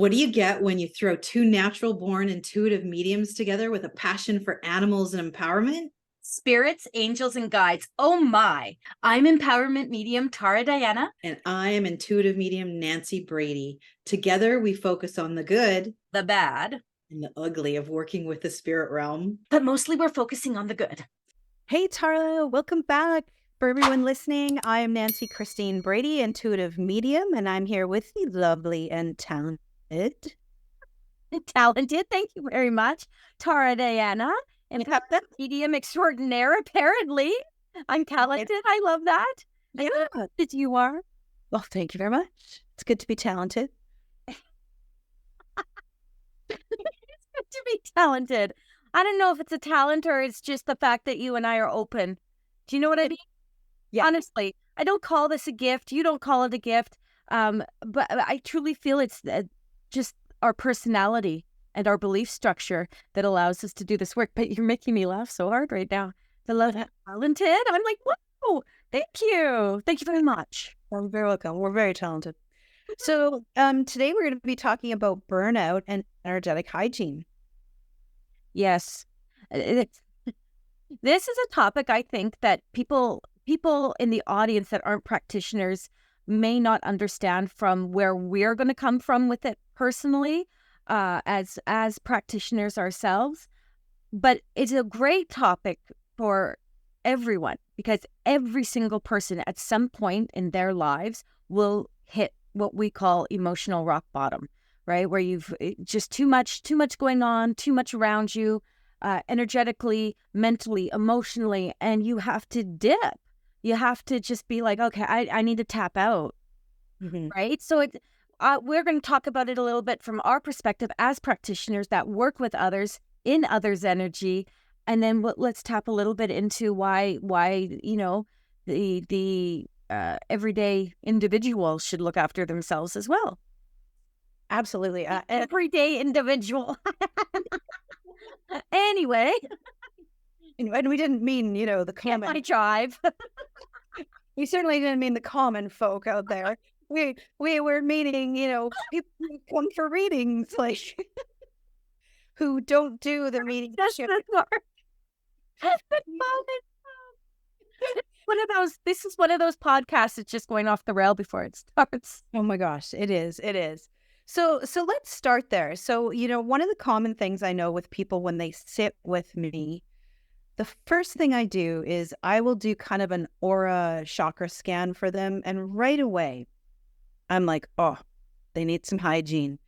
What do you get when you throw two natural born intuitive mediums together with a passion for animals and empowerment? Spirits, angels, and guides. Oh my. I'm empowerment medium Tara Diana. And I am intuitive medium Nancy Brady. Together, we focus on the good, The bad, and the ugly of working with the spirit realm. but mostly we're focusing on the good. Hey, Tara, welcome back. For everyone listening, I am Nancy Christine Brady, intuitive medium, and I'm here with the lovely and talented. Talented, thank you very much. Tara Diana, empowerment medium extraordinaire, apparently. I'm talented. I love that. Yeah. That you are. Well, thank you very much. It's good to be talented. It's good to be talented. I don't know if it's a talent or it's just the fact that you and I are open. Do you know what I mean? Yeah. Honestly, I don't call this a gift. You don't call it a gift. But I truly feel it's just our personality and our belief structure that allows us to do this work. But you're making me laugh so hard right now. The love talented. I'm like, whoa, thank you. Thank you very much. You're very welcome. We're very talented. So today we're going to be talking about burnout and energetic hygiene. Yes. This is a topic I think that people in the audience that aren't practitioners may not understand from where we're going to come from with it personally, as practitioners ourselves. But it's a great topic for everyone because every single person at some point in their lives will hit what we call emotional rock bottom, right? Where you've just too much going on, too much around you, energetically, mentally, emotionally, and you have to dip. You have to just be like, okay, I need to tap out, right? So we're going to talk about it a little bit from our perspective as practitioners that work with others in others' energy, and then let's tap a little bit into why the everyday individual should look after themselves as well. Absolutely. Everyday individual. Anyway. And we didn't mean, the common. My jive. We certainly didn't mean the common folk out there. We were meaning, people who come for readings, like, who don't do the mediumship. This is one of those podcasts that's just going off the rail before it starts. Oh my gosh, it is. So let's start there. So, one of the common things I know with people when they sit with me, the first thing I do is I will do kind of an aura chakra scan for them. And right away, I'm like, oh, they need some hygiene.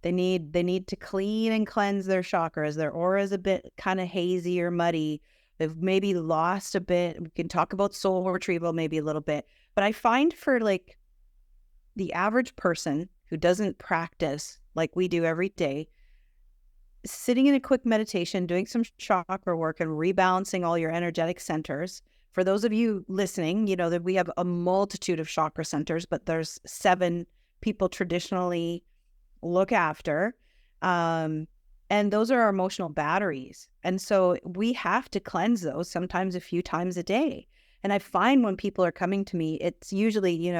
They need to clean and cleanse their chakras. Their aura is a bit kind of hazy or muddy. They've maybe lost a bit. We can talk about soul retrieval maybe a little bit. But I find for like the average person who doesn't practice like we do every day, sitting in a quick meditation, doing some chakra work and rebalancing all your energetic centers. For those of you listening, that we have a multitude of chakra centers, but there's 7 people traditionally look after. And those are our emotional batteries. And so we have to cleanse those sometimes a few times a day. And I find when people are coming to me, it's usually,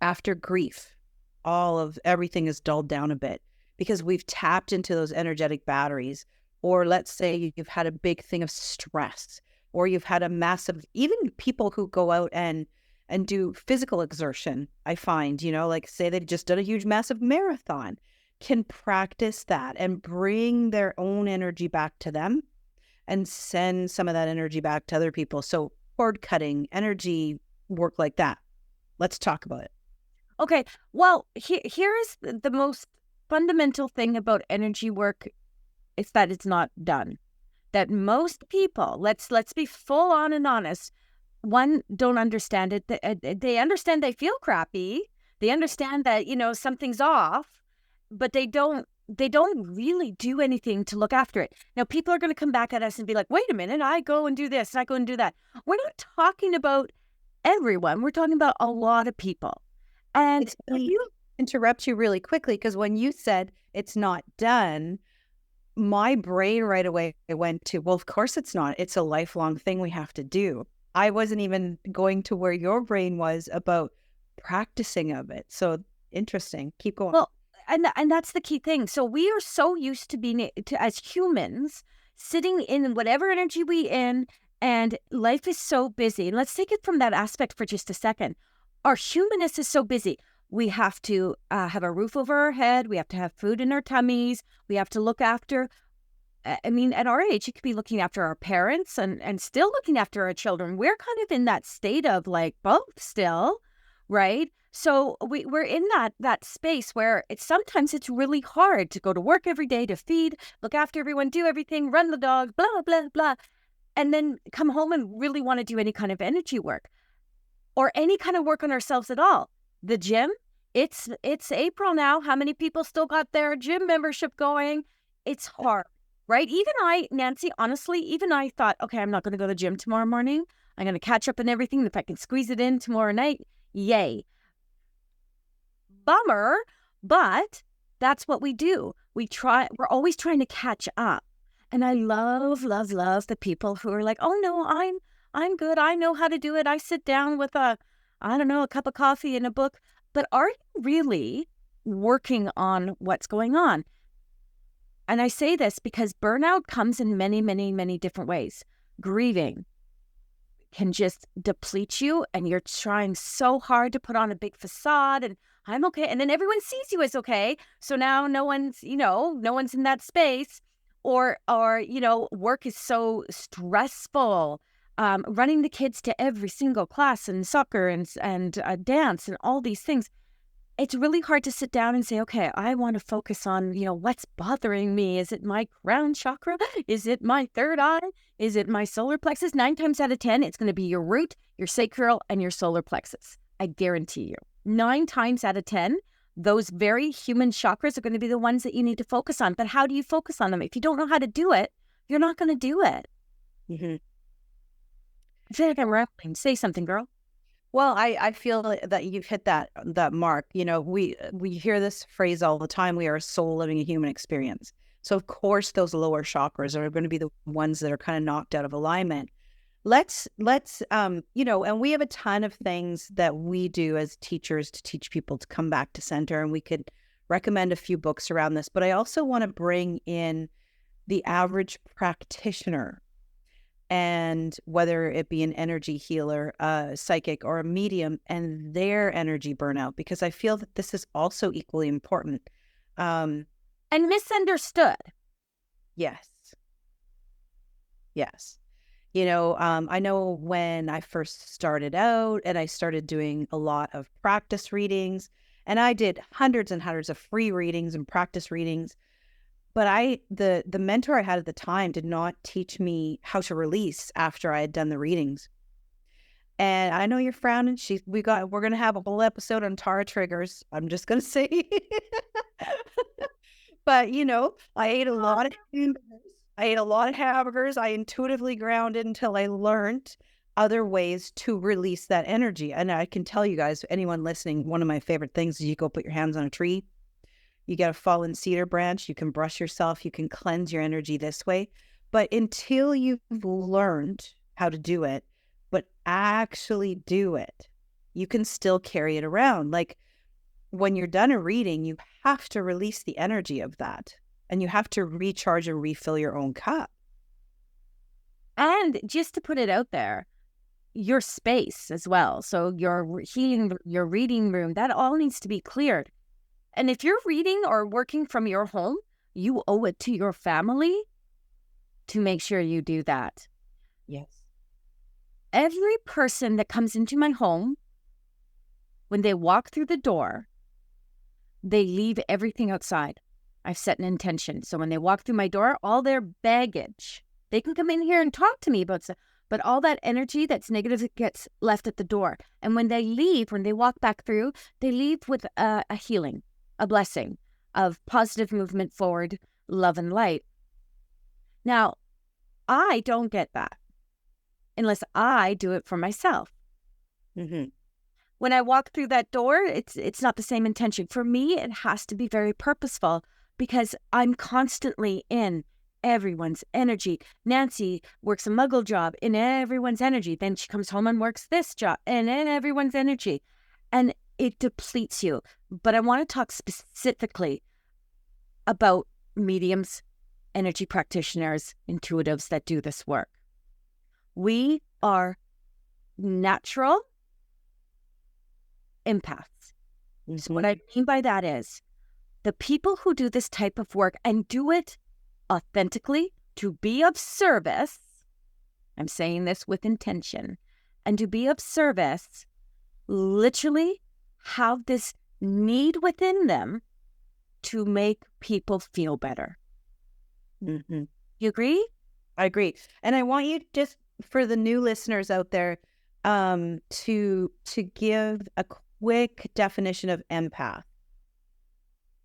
after grief, all of everything is dulled down a bit because we've tapped into those energetic batteries. Or let's say you've had a big thing of stress, or you've had a massive, even people who go out and do physical exertion, I find, like say they just did a huge, massive marathon, can practice that and bring their own energy back to them and send some of that energy back to other people. So cord cutting, energy work like that. Let's talk about it. Okay. Well, here is the most fundamental thing about energy work. It's that it's not done. That most people, let's be full on and honest, one, don't understand it. They understand they feel crappy. They understand that, something's off, but they don't really do anything to look after it. Now, people are going to come back at us and be like, wait a minute, I go and do this, and I go and do that. We're not talking about everyone. We're talking about a lot of people. And you interrupt you really quickly, because when you said it's not done, my brain right away went to, well, of course it's not. It's a lifelong thing we have to do. I wasn't even going to where your brain was about practicing of it. So interesting. Keep going. Well, and that's the key thing. So we are so used to being as humans sitting in whatever energy we in, and life is so busy. And let's take it from that aspect for just a second. Our humanness is so busy. We have to have a roof over our head. We have to have food in our tummies. We have to look after. I mean, at our age, you could be looking after our parents and still looking after our children. We're kind of in that state of like both still, right? So we're in that space where sometimes it's really hard to go to work every day, to feed, look after everyone, do everything, run the dog, blah, blah, blah, and then come home and really want to do any kind of energy work or any kind of work on ourselves at all. The gym, it's April now. How many people still got their gym membership going? It's hard, right? Even I, Nancy, honestly, even I thought, okay, I'm not going to go to the gym tomorrow morning. I'm going to catch up on everything. If I can squeeze it in tomorrow night, yay. Bummer, but that's what we do. We're always trying to catch up. And I love, love, love the people who are like, oh no, I'm good. I know how to do it. I sit down with a cup of coffee and a book. But are you really working on what's going on? And I say this because burnout comes in many, many, many different ways. Grieving can just deplete you, and you're trying so hard to put on a big facade and I'm okay. And then everyone sees you as okay. So now no one's in that space. Or work is so stressful. Running the kids to every single class and soccer and dance and all these things. It's really hard to sit down and say, okay, I want to focus on, what's bothering me. Is it my crown chakra? Is it my third eye? Is it my solar plexus? 9 times out of 10, it's going to be your root, your sacral, and your solar plexus. I guarantee you. 9 times out of 10, those very human chakras are going to be the ones that you need to focus on. But how do you focus on them? If you don't know how to do it, you're not going to do it. Mm-hmm. I feel like I'm rambling. Say something, girl. Well, I feel that you've hit that mark. We hear this phrase all the time. We are a soul living a human experience. So of course those lower chakras are going to be the ones that are kind of knocked out of alignment. Let's and we have a ton of things that we do as teachers to teach people to come back to center, and we could recommend a few books around this. But I also want to bring in the average practitioner, and whether it be an energy healer, a psychic, or a medium, and their energy burnout, because I feel that this is also equally important. And misunderstood. Yes. I know when I first started out and I started doing a lot of practice readings, and I did hundreds and hundreds of free readings and practice readings. But the mentor I had at the time did not teach me how to release after I had done the readings. And I know you're frowning. We're going to have a whole episode on Tara triggers. I'm just going to say. But, I ate a lot of hamburgers. I intuitively grounded until I learned other ways to release that energy. And I can tell you guys, anyone listening, one of my favorite things is you go put your hands on a tree. You get a fallen cedar branch, you can brush yourself, you can cleanse your energy this way. But until you've learned how to do it, but actually do it, you can still carry it around. Like when you're done a reading, you have to release the energy of that, and you have to recharge and refill your own cup. And just to put it out there, your space as well. So your healing, your reading room, that all needs to be cleared. And if you're reading or working from your home, you owe it to your family to make sure you do that. Yes. Every person that comes into my home, when they walk through the door, they leave everything outside. I've set an intention. So when they walk through my door, all their baggage, they can come in here and talk to me about stuff, but all that energy that's negative gets left at the door. And when they leave, when they walk back through, they leave with a healing, a blessing of positive movement forward, love and light. Now, I don't get that unless I do it for myself. Mm-hmm. When I walk through that door, it's not the same intention. For me, it has to be very purposeful because I'm constantly in everyone's energy. Nancy works a muggle job in everyone's energy. Then she comes home and works this job and in everyone's energy. And it depletes you. But I want to talk specifically about mediums, energy practitioners, intuitives that do this work. We are natural empaths. So what I mean by that is the people who do this type of work and do it authentically to be of service, I'm saying this with intention, and to be of service literally have this need within them to make people feel better. Mm-hmm. You agree? I agree. And I want you, just for the new listeners out there, to give a quick definition of empath.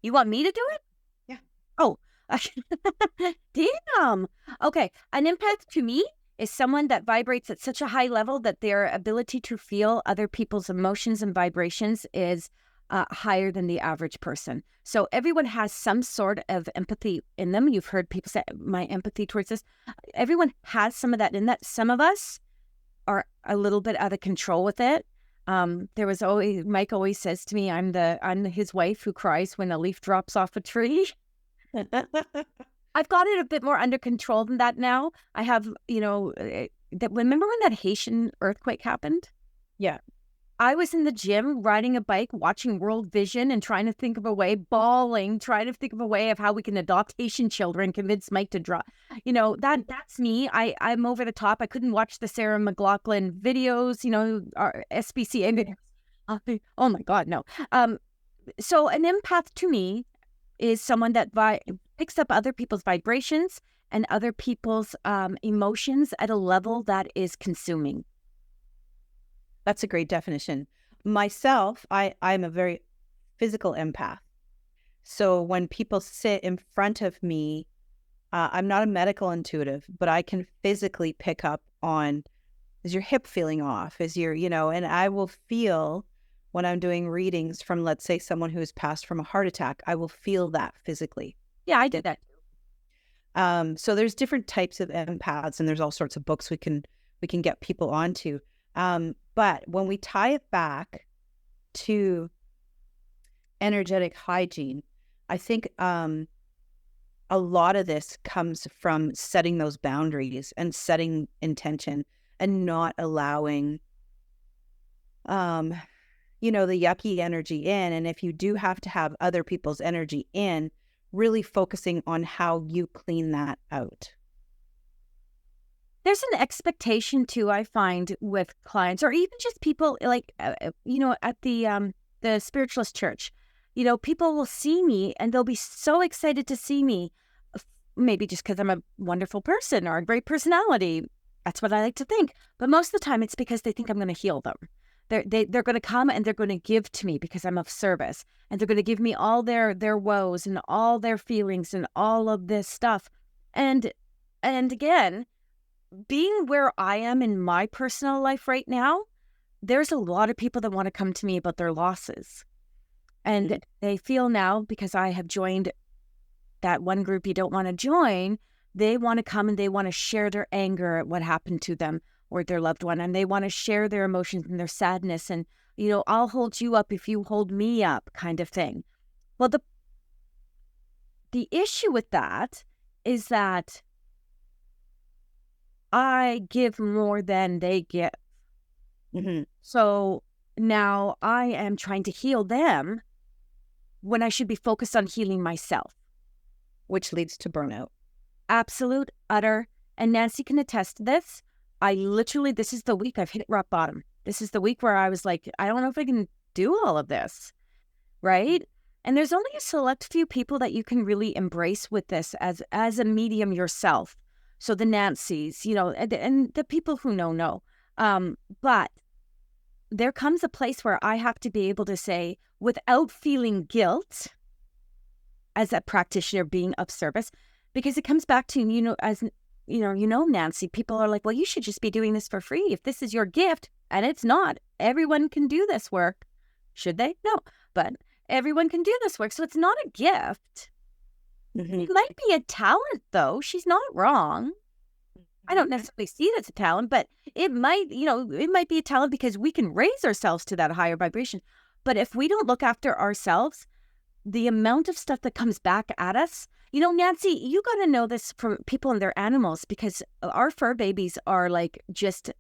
You want me to do it? Yeah. Oh, damn. Okay. An empath to me is someone that vibrates at such a high level that their ability to feel other people's emotions and vibrations is higher than the average person. So everyone has some sort of empathy in them. You've heard people say, my empathy towards this. Everyone has some of that in that. Some of us are a little bit out of control with it. There was always, Mike always says to me, I'm his wife who cries when a leaf drops off a tree. I've got it a bit more under control than that now. I have, remember when that Haitian earthquake happened? Yeah. I was in the gym riding a bike, watching World Vision and trying to think of a way, bawling, trying to think of a way of how we can adopt Haitian children, convince Mike to draw. That's me. I'm over the top. I couldn't watch the Sarah McLachlan videos, our SPCA videos. Oh my God, no. So an empath to me is someone that picks up other people's vibrations and other people's emotions at a level that is consuming. That's a great definition. Myself, I'm a very physical empath. So when people sit in front of me, I'm not a medical intuitive, but I can physically pick up on, is your hip feeling off? Is your, and I will feel when I'm doing readings from, let's say, someone who has passed from a heart attack, I will feel that physically. Yeah, I did that. So there's different types of empaths, and there's all sorts of books we can get people onto. But when we tie it back to energetic hygiene, I think a lot of this comes from setting those boundaries and setting intention and not allowing, the yucky energy in. And if you do have to have other people's energy in, really focusing on how you clean that out. There's an expectation too, I find, with clients or even just people like, at the spiritualist church, people will see me and they'll be so excited to see me, maybe just because I'm a wonderful person or a great personality. That's what I like to think. But most of the time it's because they think I'm going to heal them. They're going to come and they're going to give to me because I'm of service, and they're going to give me all their woes and all their feelings and all of this stuff. And again, being where I am in my personal life right now, there's a lot of people that want to come to me about their losses. And they feel now, because I have joined that one group you don't want to join, they want to come and they want to share their anger at what happened to them or their loved one. And they want to share their emotions and their sadness. And, I'll hold you up if you hold me up, kind of thing. Well, the issue with that is that I give more than they give. Mm-hmm. So now I am trying to heal them when I should be focused on healing myself. Which leads to burnout. Absolute, utter. And Nancy can attest to this. This is the week I've hit rock bottom. This is the week where I was like, I don't know if I can do all of this. Right? And there's only a select few people that you can really embrace with this as a medium yourself. So the Nancys, and the people who know. But there comes a place where I have to be able to say, without feeling guilt, as a practitioner being of service, because it comes back to, Nancy, people are like, well, you should just be doing this for free. If this is your gift, and it's not, everyone can do this work. Should they? No, but everyone can do this work. So it's not a gift. Mm-hmm. It might be a talent, though. She's not wrong. I don't necessarily see it as a talent, but it might be a talent because we can raise ourselves to that higher vibration. But if we don't look after ourselves, the amount of stuff that comes back at us, Nancy, you got to know this from people and their animals, because our fur babies are like just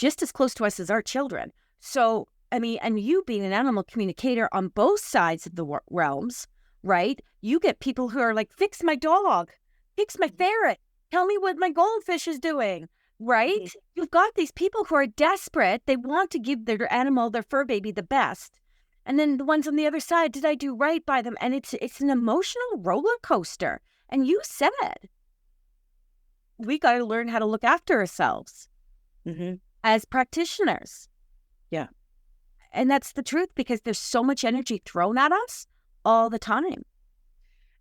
as close to us as our children. So, I mean, and you being an animal communicator on both sides of the realms, right? You get people who are like, fix my dog, fix my ferret, tell me what my goldfish is doing, right? Mm-hmm. You've got these people who are desperate. They want to give their animal, their fur baby, the best. And then the ones on the other side, did I do right by them? And it's an emotional roller coaster. And you said, we got to learn how to look after ourselves as practitioners. Yeah. And that's the truth, because there's so much energy thrown at us all the time.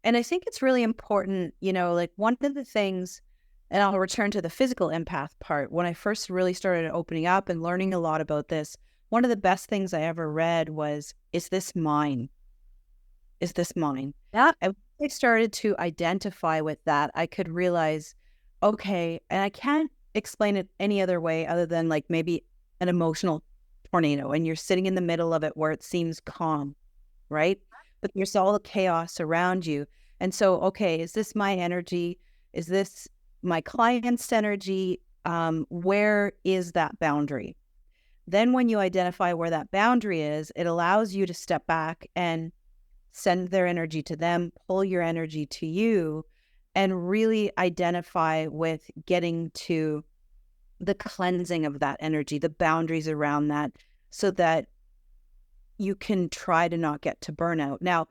And I think it's really important, like one of the things, and I'll return to the physical empath part. When I first really started opening up and learning a lot about this, one of the best things I ever read was, is this mine? Is this mine? Yeah. And when I started to identify with that, I could realize, okay, and I can't explain it any other way other than like maybe an emotional tornado, and you're sitting in the middle of it where it seems calm, right? But there's all the chaos around you. And so, okay, is this my energy? Is this my client's energy? Where is that boundary? Then when you identify where that boundary is, it allows you to step back and send their energy to them, pull your energy to you, and really identify with getting to the cleansing of that energy, the boundaries around that, so that you can try to not get to burnout. Now,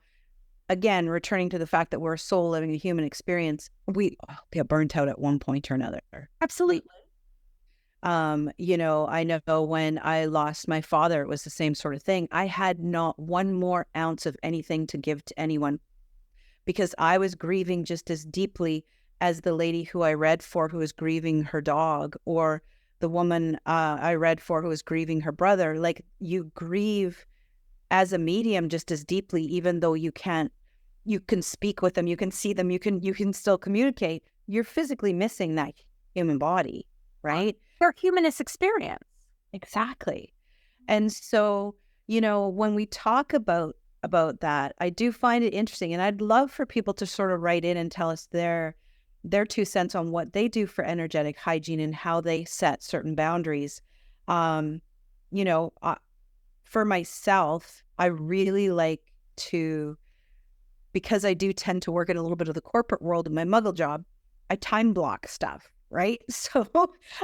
again, returning to the fact that we're a soul living a human experience, we all get burnt out at one point or another. Absolutely. I know when I lost my father, it was the same sort of thing. I had not one more ounce of anything to give to anyone, because I was grieving just as deeply as the lady who I read for who was grieving her dog, or the woman I read for who was grieving her brother. Like, you grieve as a medium just as deeply, even though you can speak with them, you can see them, you can still communicate. You're physically missing that human body, right? Their humanist experience. Exactly. And so, when we talk about that, I do find it interesting, and I'd love for people to sort of write in and tell us their 2 cents on what they do for energetic hygiene and how they set certain boundaries. For myself, I really like to, because I do tend to work in a little bit of the corporate world in my muggle job, I time block stuff, right? So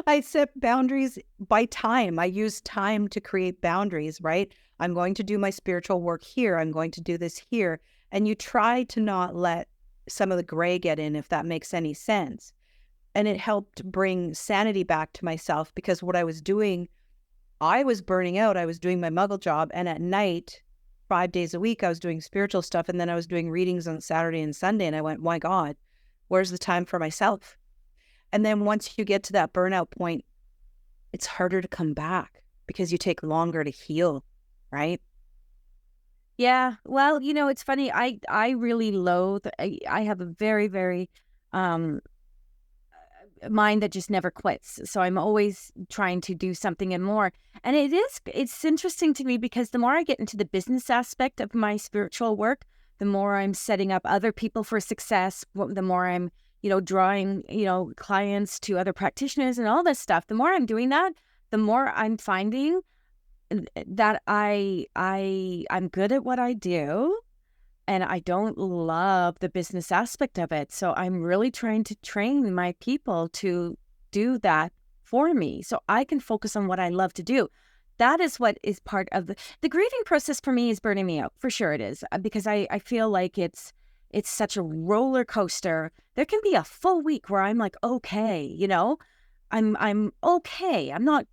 I set boundaries by time. I use time to create boundaries, right? I'm going to do my spiritual work here. I'm going to do this here. And you try to not let some of the gray get in, if that makes any sense. And it helped bring sanity back to myself, because what I was doing, I was burning out. I was doing my muggle job, and at night, 5 days a week, I was doing spiritual stuff, and then I was doing readings on Saturday and Sunday, and I went, my God, where's the time for myself? And then once you get to that burnout point, it's harder to come back because you take longer to heal, right? Yeah. Well, it's funny. I really loathe, I have a very, very mind that just never quits. So I'm always trying to do something and more. And it's interesting to me, because the more I get into the business aspect of my spiritual work, the more I'm setting up other people for success, the more I'm, drawing, clients to other practitioners and all this stuff. The more I'm doing that, the more I'm finding that I'm good at what I do, and I don't love the business aspect of it. So I'm really trying to train my people to do that for me, so I can focus on what I love to do. That is what is part of the grieving process for me, is burning me out. For sure it is, because I feel like it's such a roller coaster. There can be a full week where I'm like, okay, I'm okay. I'm not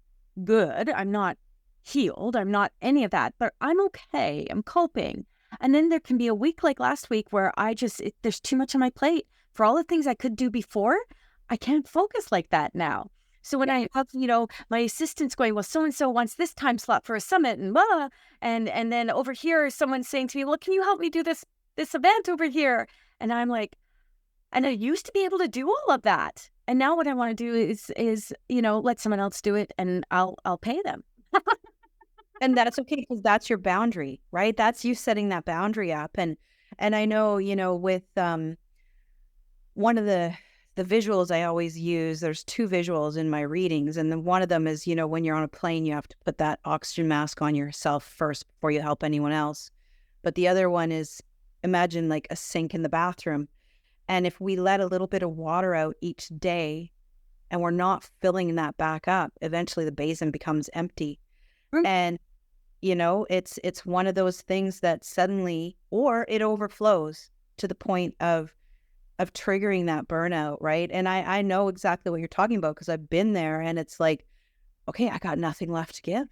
good. I'm not healed. I'm not any of that, but I'm okay. I'm coping. And then there can be a week like last week where there's too much on my plate for all the things I could do before. I can't focus like that now. So when I have, my assistants going, well, so-and-so wants this time slot for a summit and blah, and then over here, someone's saying to me, well, can you help me do this event over here? And I'm like, and I used to be able to do all of that. And now what I want to do is let someone else do it, and I'll pay them. And that's okay because that's your boundary, right? That's you setting that boundary up. And I know, with one of the visuals I always use, there's two visuals in my readings. And then one of them is, when you're on a plane, you have to put that oxygen mask on yourself first before you help anyone else. But the other one is, imagine like a sink in the bathroom. And if we let a little bit of water out each day and we're not filling that back up, eventually the basin becomes empty. Mm. And, it's one of those things that suddenly, or it overflows to the point of triggering that burnout, right? And I know exactly what you're talking about because I've been there, and it's like, okay, I got nothing left to give.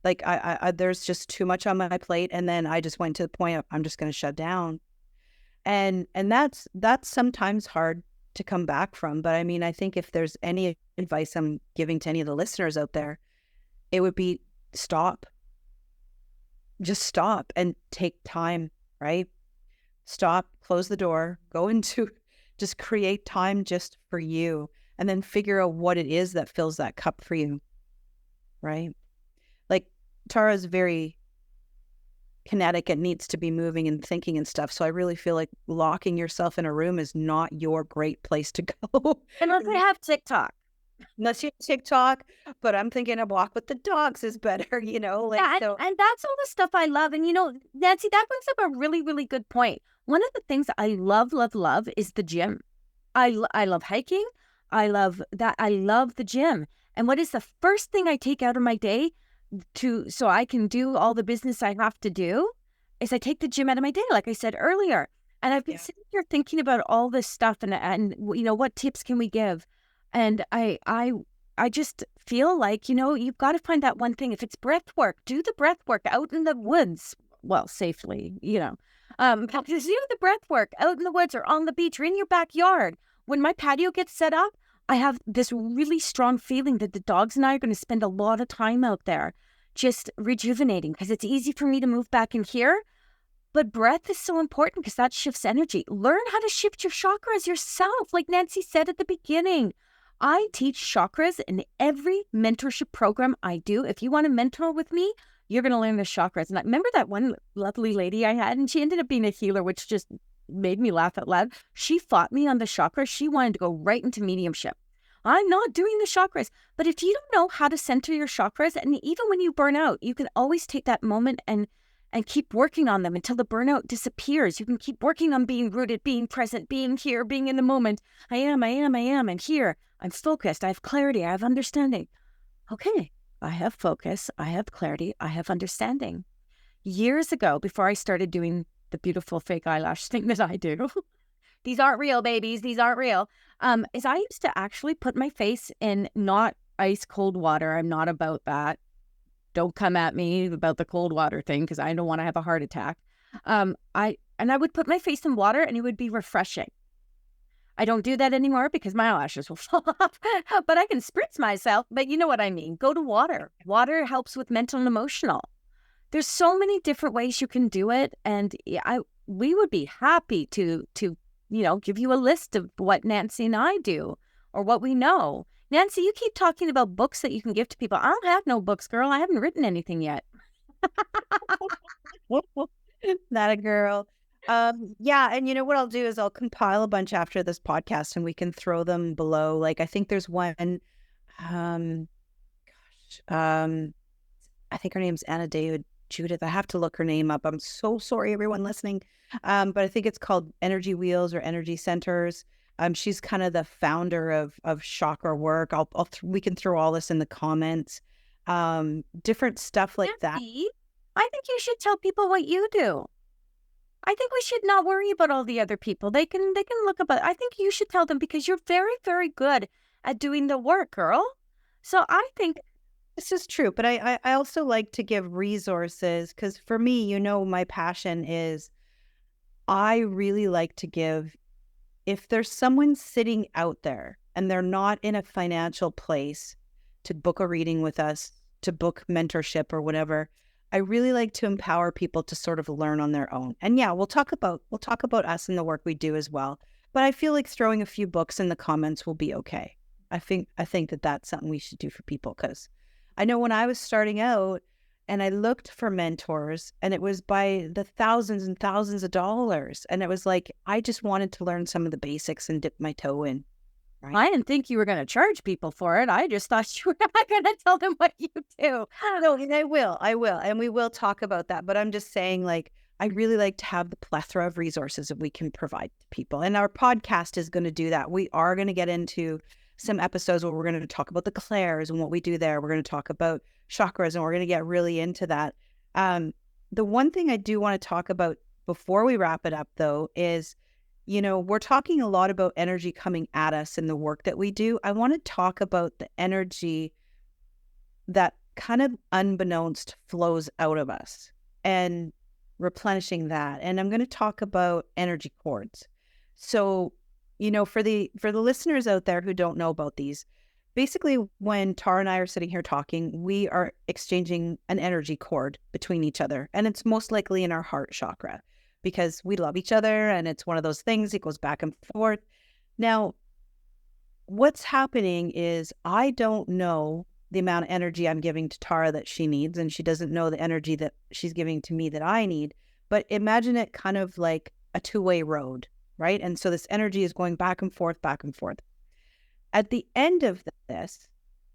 Like I there's just too much on my plate, and then I just went to the point of I'm just going to shut down, and that's sometimes hard to come back from. But I mean, I think if there's any advice I'm giving to any of the listeners out there, it would be stop. Just stop and take time, right? Stop, close the door, go into, just create time just for you, and then figure out what it is that fills that cup for you, right? Like Tara's very kinetic and needs to be moving and thinking and stuff. So I really feel like locking yourself in a room is not your great place to go. Unless I have TikTok. Unless you have TikTok, but I'm thinking a walk with the dogs is better, Yeah, so. and that's all the stuff I love. And Nancy, that brings up a really, really good point. One of the things I love, love, love is the gym. I love hiking. I love that. I love the gym. And what is the first thing I take out of my day so I can do all the business I have to do is I take the gym out of my day, like I said earlier. And I've been sitting here thinking about all this stuff and what tips can we give? And I just feel like, you've got to find that one thing. If it's breath work, do the breath work out in the woods. Well, safely, just do the breath work out in the woods or on the beach or in your backyard. When my patio gets set up, I have this really strong feeling that the dogs and I are going to spend a lot of time out there just rejuvenating because it's easy for me to move back in here. But breath is so important because that shifts energy. Learn how to shift your chakras yourself. Like Nancy said at the beginning, I teach chakras in every mentorship program I do. If you want to mentor with me, you're going to learn the chakras. And I remember that one lovely lady I had, and she ended up being a healer, which just made me laugh out loud. She fought me on the chakras. She wanted to go right into mediumship. I'm not doing the chakras. But if you don't know how to center your chakras, and even when you burn out, you can always take that moment and keep working on them until the burnout disappears. You can keep working on being rooted, being present, being here, being in the moment. I am, and here. I'm focused. I have clarity. I have understanding. Okay, I have focus. I have clarity. I have understanding. Years ago, before I started doing the beautiful fake eyelash thing that I do, these aren't real, babies. These aren't real. Is I used to actually put my face in not ice cold water. I'm not about that. Don't come at me about the cold water thing because I don't want to have a heart attack. I would put my face in water and it would be refreshing. I don't do that anymore because my eyelashes will fall off, but I can spritz myself. But you know what I mean? Go to water. Water helps with mental and emotional. There's so many different ways you can do it. And we would be happy to give you a list of what Nancy and I do or what we know. Nancy, you keep talking about books that you can give to people. I don't have no books, girl. I haven't written anything yet. Not a girl. Yeah, and what I'll do is I'll compile a bunch after this podcast and we can throw them below. Like I think there's one, I think her name's Anna David Judith. I have to look her name up. I'm so sorry, everyone listening. But I think it's called Energy Wheels or Energy Centers. She's kind of the founder of chakra work. We can throw all this in the comments. Different stuff like Nancy, that. I think you should tell people what you do. I think we should not worry about all the other people. They can look about. I think you should tell them because you're very, very good at doing the work, girl. So I think this is true. But I also like to give resources because for me, my passion is I really like to give. If there's someone sitting out there and they're not in a financial place to book a reading with us, to book mentorship or whatever, I really like to empower people to sort of learn on their own. And yeah, we'll talk about us and the work we do as well. But I feel like throwing a few books in the comments will be okay. I think that that's something we should do for people because I know when I was starting out, And I looked for mentors, and it was by the thousands and thousands of dollars. And it was like, I just wanted to learn some of the basics and dip my toe in. Right. I didn't think you were going to charge people for it. I just thought you were not going to tell them what you do. No, and I will. And we will talk about that. But I'm just saying, like, I really like to have the plethora of resources that we can provide to people. And our podcast is going to do that. We are going to get into some episodes where we're going to talk about the clairs and what we do there. We're going to talk about chakras, and we're going to get really into that. The one thing I do want to talk about before we wrap it up, though, is, you know, we're talking a lot about energy coming at us in the work that we do. I want to talk about the energy that kind of unbeknownst flows out of us and replenishing that. And I'm going to talk about energy cords. So, you know, for the listeners out there who don't know about these, basically when Tara and I are sitting here talking, we are exchanging an energy cord between each other. And it's most likely in our heart chakra, because we love each other and it's one of those things, it goes back and forth. Now, what's happening is I don't know the amount of energy I'm giving to Tara that she needs, and she doesn't know the energy that she's giving to me that I need. But imagine it kind of like a two-way road, right? And so this energy is going back and forth, back and forth. At the end of this,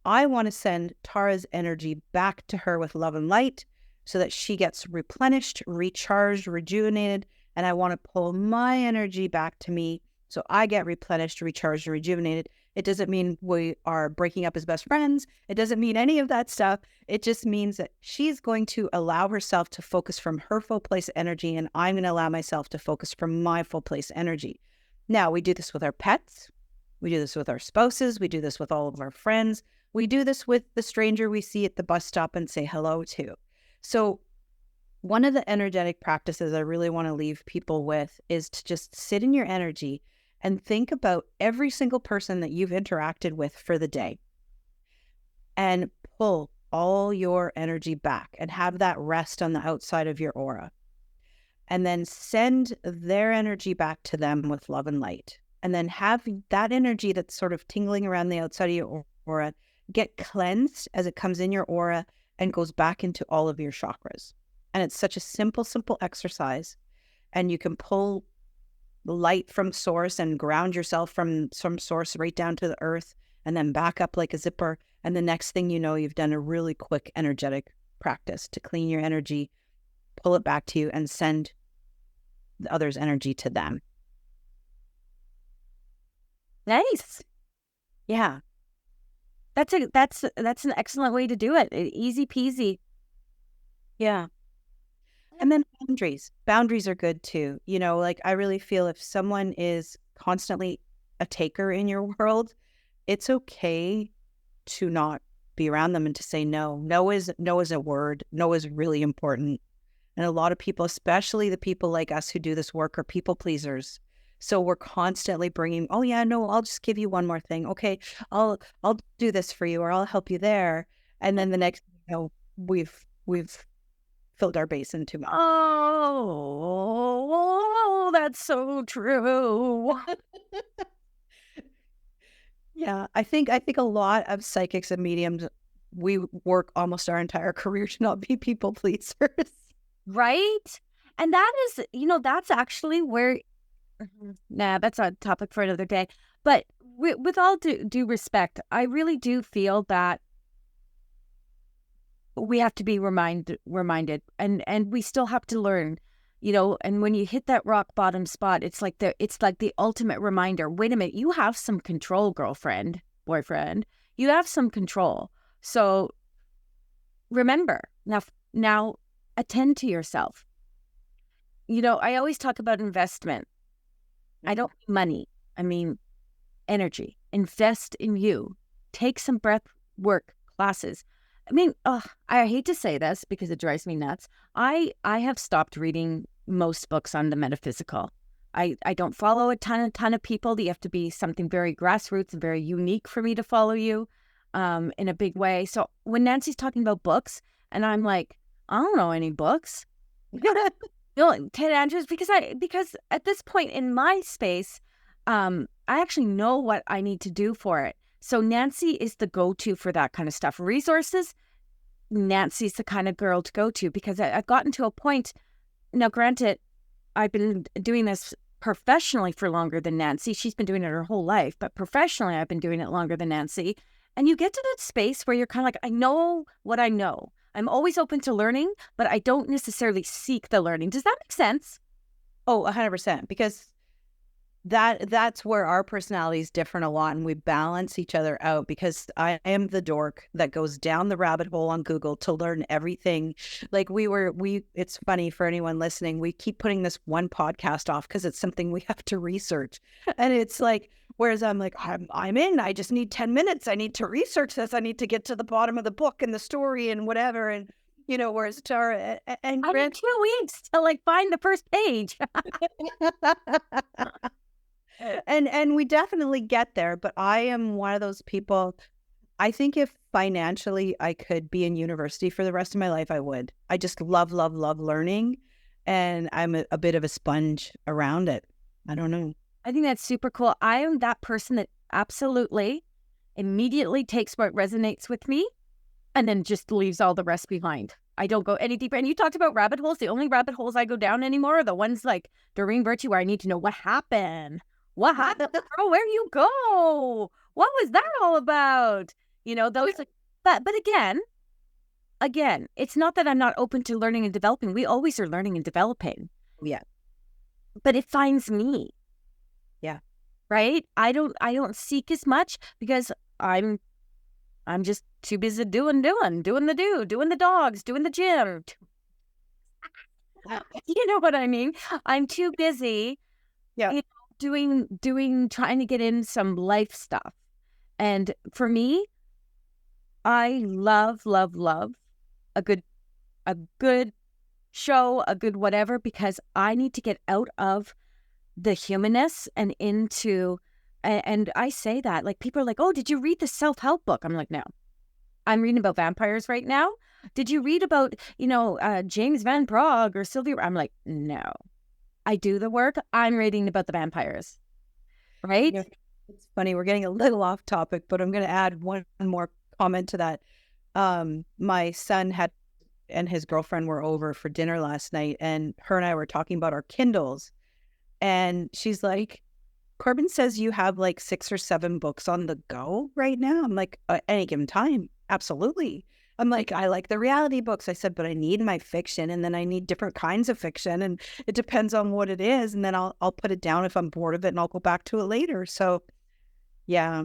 I want to send Tara's energy back to her with love and light, so that she gets replenished, recharged, rejuvenated. And I want to pull my energy back to me so I get replenished, recharged, and rejuvenated. It doesn't mean we are breaking up as best friends. It doesn't mean any of that stuff. It just means that she's going to allow herself to focus from her full place energy, and I'm going to allow myself to focus from my full place energy. Now, we do this with our pets. We do this with our spouses. We do this with all of our friends. We do this with the stranger we see at the bus stop and say hello to. So one of the energetic practices I really want to leave people with is to just sit in your energy and think about every single person that you've interacted with for the day, and pull all your energy back and have that rest on the outside of your aura. And then send their energy back to them with love and light. And then have that energy that's sort of tingling around the outside of your aura get cleansed as it comes in your aura and goes back into all of your chakras. And it's such a simple, simple exercise. And you can pull light from source and ground yourself from source right down to the earth, and then back up like a zipper. And the next thing you know, you've done a really quick energetic practice to clean your energy, pull it back to you, and send the other's energy to them. Nice. Yeah. That's an excellent way to do it. Easy peasy. Yeah. And then boundaries. Boundaries are good too. You know, like I really feel if someone is constantly a taker in your world, it's okay to not be around them and to say no. No is a word. No is really important. And a lot of people, especially the people like us who do this work, are people pleasers. So we're constantly bringing, oh yeah, no, I'll just give you one more thing. Okay, I'll do this for you, or I'll help you there. And then the next, you know, we've filled our basin too much. Oh, that's so true. Yeah, I think a lot of psychics and mediums, we work almost our entire career to not be people pleasers. Right? And that is, you know, that's actually where, that's a topic for another day. But with all due respect, I really do feel that we have to be reminded, and we still have to learn, you know. And when you hit that rock bottom spot, it's like the ultimate reminder. Wait a minute, you have some control, girlfriend, boyfriend. You have some control. So remember, now attend to yourself. You know, I always talk about investment. I don't mean money. I mean energy. Invest in you. Take some breath work classes. I mean, I hate to say this because it drives me nuts. I have stopped reading most books on the metaphysical. I don't follow a ton of people. You have to be something very grassroots and very unique for me to follow you in a big way. So when Nancy's talking about books, and I'm like, I don't know any books. No, 10 Andrews, because at this point in my space, I actually know what I need to do for it. So Nancy is the go-to for that kind of stuff. Resources, Nancy's the kind of girl to go to, because I've gotten to a point now. Granted, I've been doing this professionally for longer than Nancy. She's been doing it her whole life, but professionally, I've been doing it longer than Nancy. And you get to that space where you're kind of like, I know what I know. I'm always open to learning, but I don't necessarily seek the learning. Does that make sense? Oh, 100%. Because that's where our personalities differ a lot, and we balance each other out, because I am the dork that goes down the rabbit hole on Google to learn everything. Like it's funny for anyone listening, we keep putting this one podcast off because it's something we have to research. And it's like, whereas I'm like, I'm in, I just need 10 minutes. I need to research this. I need to get to the bottom of the book and the story and whatever. And, whereas Tara and I need 2 weeks to like find the first page. And we definitely get there, but I am one of those people. I think if financially I could be in university for the rest of my life, I would. I just love learning, and I'm a bit of a sponge around it. I don't know. I think that's super cool. I am that person that absolutely immediately takes what resonates with me and then just leaves all the rest behind. I don't go any deeper. And you talked about rabbit holes. The only rabbit holes I go down anymore are the ones like Doreen Virtue, where I need to know what happened. What happened? Girl, where you go? What was that all about? Those. But again, it's not that I'm not open to learning and developing. We always are learning and developing. Yeah. But it finds me. Yeah. Right? I don't seek as much because I'm just too busy doing the dogs, doing the gym. You know what I mean? I'm too busy. Yeah. Trying to get in some life stuff. And for me, I love a good show, a good whatever, because I need to get out of the humanness and into, and I say that, like, people are like, oh, did you read the self-help book? I'm like, no. I'm reading about vampires right now. Did you read about, James Van Prague or Sylvia? I'm like, no. I do the work. I'm reading about the vampires. Right? It's funny. We're getting a little off topic, but I'm going to add one more comment to that. My son and his girlfriend were over for dinner last night, and her and I were talking about our Kindles. And she's like, Corbin says you have like 6 or 7 books on the go right now. I'm like, at any given time. Absolutely. I'm like, I like the reality books. I said, but I need my fiction, and then I need different kinds of fiction, and it depends on what it is. And then I'll put it down if I'm bored of it, and I'll go back to it later. So yeah,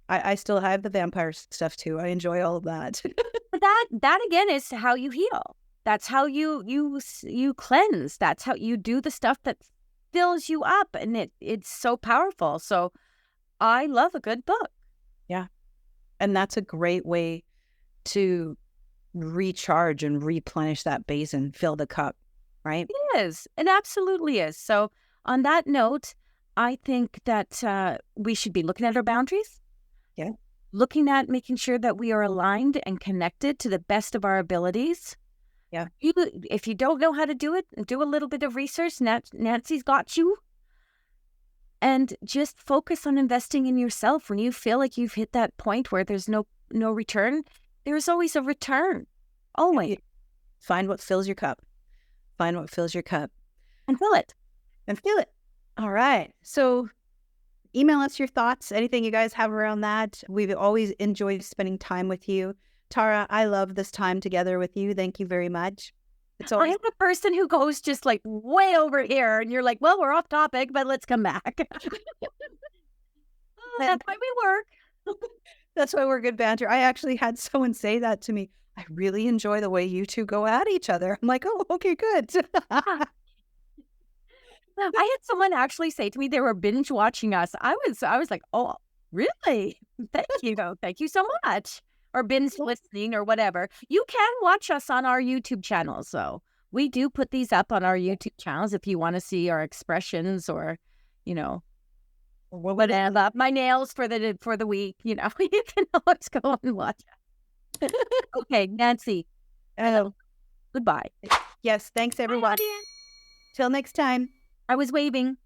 I still have the vampire stuff too. I enjoy all of that. that again is how you heal. That's how you cleanse. That's how you do the stuff that fills you up, and it's so powerful. So I love a good book. Yeah. And that's a great way to recharge and replenish that basin, fill the cup, right? It is. It absolutely is. So on that note, I think that we should be looking at our boundaries. Yeah. Looking at making sure that we are aligned and connected to the best of our abilities. Yeah. If you don't know how to do it, do a little bit of research. Nancy's got you. And just focus on investing in yourself. When you feel like you've hit that point where there's no return, there's always a return. Always. Find what fills your cup. Find what fills your cup. And fill it. And feel it. All right. So email us your thoughts, anything you guys have around that. We've always enjoyed spending time with you. Tara, I love this time together with you. Thank you very much. I am a person who goes just like way over here, and you're like, well, we're off topic, but let's come back. That's why we work. That's why we're good banter. I actually had someone say that to me. I really enjoy the way you two go at each other. I'm like, oh, okay, good. I had someone actually say to me they were binge watching us. I was like, oh, really? Thank you. Thank you so much. Or binge listening or whatever. You can watch us on our YouTube channel. So we do put these up on our YouTube channels if you want to see our expressions or, whatever. My nails for the week, you can always go and watch it. Okay, Nancy. Goodbye. Yes, thanks everyone. Till next time. I was waving.